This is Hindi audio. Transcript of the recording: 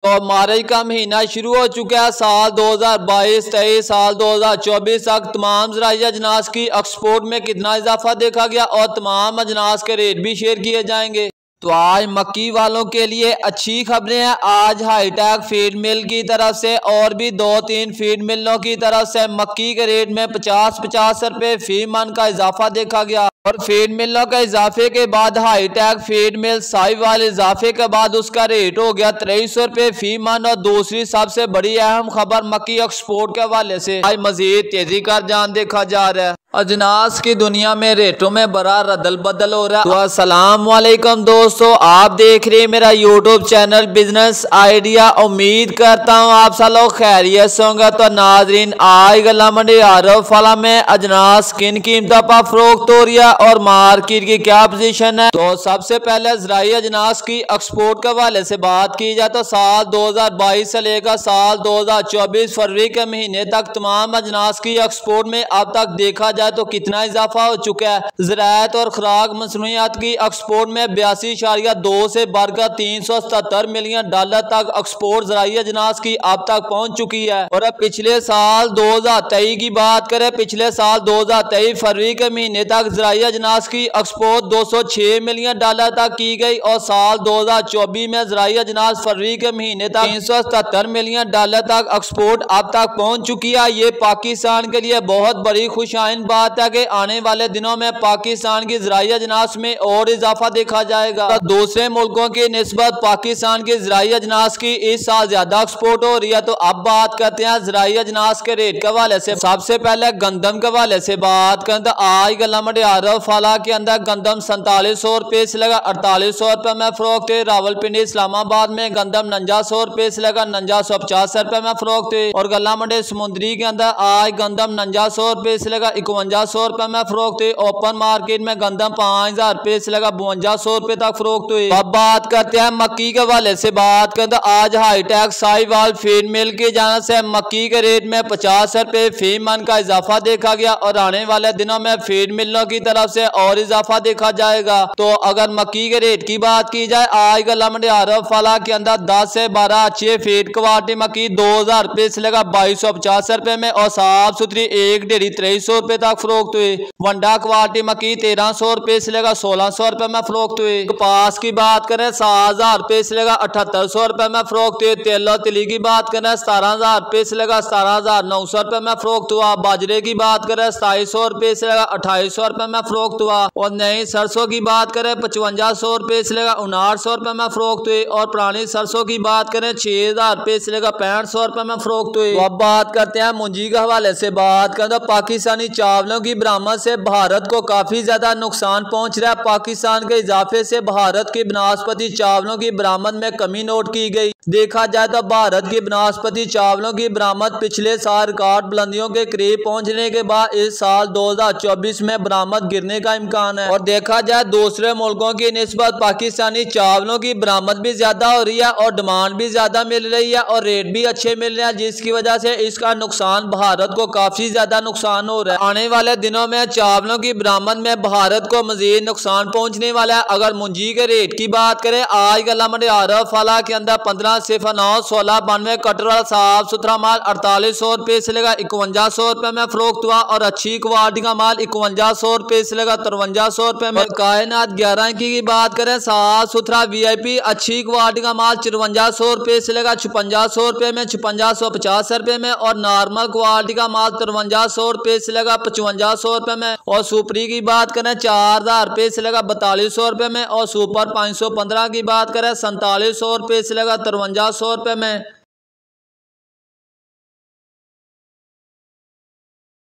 और मार्च का महीना शुरू हो चुका है। साल 2022-23 साल 2024 तक तमाम ज़राई अजनास की एक्सपोर्ट में कितना इजाफा देखा गया और तमाम अजनास के रेट भी शेयर किए जाएंगे। तो आज मक्की वालों के लिए अच्छी खबरें हैं। आज हाईटेक फीड मिल की तरफ से और भी 2-3 फीड मिलों की तरफ से मक्की के रेट में 50-50 रुपए फी मन का इजाफा देखा गया। और फीड मिलों का इजाफे के बाद हाईटेक फीड मिल साहिवाल इजाफे के बाद उसका रेट हो गया 2300 रुपए फी मन। और दूसरी सबसे बड़ी अहम खबर मक्की एक्सपोर्ट के हवाले से आज मजीद तेजी का रुझान देखा जा रहा है। अजनास की दुनिया में रेटों में बड़ा रदल बदल हो रहा है। तो अस्सलाम वालेकुम दोस्तों, आप देख रहे हैं मेरा यूट्यूब चैनल बिजनेस आइडिया। उम्मीद करता हूँ आप सब लोग खैरियत से होंगे। तो नाजरीन, आज गला मंडी आरब फला में अजनास किन कीमतों पर फरोख्त हो रही है और मार्केट की क्या पोजीशन है। तो सबसे पहले ज़राई अजनास की एक्सपोर्ट के हवाले से बात की जाए तो साल 2022 से लेकर साल 2024 फरवरी के महीने तक तमाम अजनास की एक्सपोर्ट में अब तक देखा जाए तो कितना इजाफा हो चुका है। ज़राअत और खुराक मसनूयात की एक्सपोर्ट में 82.2 से बढ़कर 377 मिलियन डॉलर तक एक्सपोर्ट ज़राई अजनास की अब तक पहुंच चुकी है। और अब पिछले साल 2023 की बात करें, पिछले साल 2023 फरवरी के महीने तक ज़राई अजनास की एक्सपोर्ट 206 मिलियन डॉलर तक की गई और साल 2024 में ज़राई अजनास फरवरी के महीने तक 377 मिलियन डॉलर तक एक्सपोर्ट अब तक पहुंच चुकी है। ये पाकिस्तान के लिए बहुत बड़ी खुशाइन बात है कि आने वाले दिनों में पाकिस्तान की ज़राई अजनास में और इजाफा देखा जाएगा। तो दूसरे मुल्कों की निस्बत पाकिस्तान की ज़राई अजनास की इस साल ज्यादा एक्सपोर्ट हो रही है। तो अब बात करते हैं ज़राई अजनास के रेट के हवाले से। सबसे पहले गंदम के हवाले से बात करें तो आज गला मंडी आरब फला के अंदर गंदम 4700 रुपए से लगा 4800 रुपए में फरोख्त है। रावलपिंडी इस्लामाबाद में गंदम 4900 रुपए से लगा 4950 रुपए में फरोख्त है। और गला मंडी समुद्री के अंदर आज गंदम 4900 रुपए से लगा 5100 रुपए में फरोख्त हुई। ओपन मार्केट में गंदम 5000 रुपए से लगा 5200 रुपए तक फरोख्त हुई। अब बात करते हैं मक्की के हवाले से बात करें तो आज हाईटेक साहिवाल फीड मिल की जाने से मक्की के रेट में 50 रुपए फी मन का इजाफा देखा गया और आने वाले दिनों में फीड मिलों की तरफ से और इजाफा देखा जाएगा। तो अगर मक्की के रेट की बात की जाए, आज गला मंडी आरब फला के अंदर 10 से 12 अच्छे फीड क्वालिटी मक्की 2000 रुपए से लगा 2250 रुपए में और साफ सुथरी एक ढेरी 2300 रुपए तक फरोख्त हुई। वंडा क्वालिटी मक्की 1300 रुपए से लेकर 1600 रुपए में फरोख्त हुई। कपास की बात करें 7000 रुपए से लेकर 7800 रुपए में फरोख्त हुई। तेलो तिली की बात करें 17000 रुपए से लेकर 17900 रुपए में फरोख्त हुआ। बाजरे की बात करें 2700 रुपए से लेकर 2800 रुपए में फरोख्त हुआ। और नई सरसों की बात करें 5500 रुपए से लेकर 5900 रुपए में फरोख्त हुई। और पुरानी सरसों की बात करें 6000 रुपए से लेकर 6500 रुपए में फरोख्त हुई। तो अब बात करते हैं मुंजी के हवाले से बात करें तो पाकिस्तानी चावलों की बरामद से भारत को काफी ज्यादा नुकसान पहुंच रहा है। पाकिस्तान के इजाफे से भारत की बनास्पति चावलों की बरामद में कमी नोट की गई। देखा जाए तो भारत की बनास्पति चावलों की बरामद पिछले साल रिकॉर्ड बुलंदियों के करीब पहुंचने के बाद इस साल 2024 में बरामद गिरने का इम्कान है। और देखा जाए दूसरे मुल्कों की निस्बत पाकिस्तानी चावलों की बरामद भी ज्यादा हो रही है और डिमांड भी ज्यादा मिल रही है और रेट भी अच्छे मिल रहे हैं, जिसकी वजह से इसका नुकसान भारत को काफी ज्यादा नुकसान हो रहा है। आने वाले दिनों में चावलों की बरामद में भारत को मजीद नुकसान पहुंचने वाला है। अगर मुंजी के रेट की बात करें, आज गला मंडी आरब फला के अंदर 15-9-16-92 कटर वाला साफ सुथरा माल 4800 रुपए से लेकर 5100 रुपए में फरोख्त हुआ और अच्छी क्वालिटी का माल 5100 रुपए से लेकर 5300 रुपए में। कायनात 11 की बात करें, साफ सुथरा VIP अच्छी क्वालिटी का माल 5400 रुपए से लेकर 5600 रुपए में 5650 रुपए में। और नॉर्मल क्वालिटी का माल 5300 रुपए से लेकर 5500 रुपए में। और सुपरी की बात करें 4000 रुपए से लेकर 4200 रुपए में। और सुपर 515 की बात करें 4700 रुपए से लेकर 5300 रुपए में।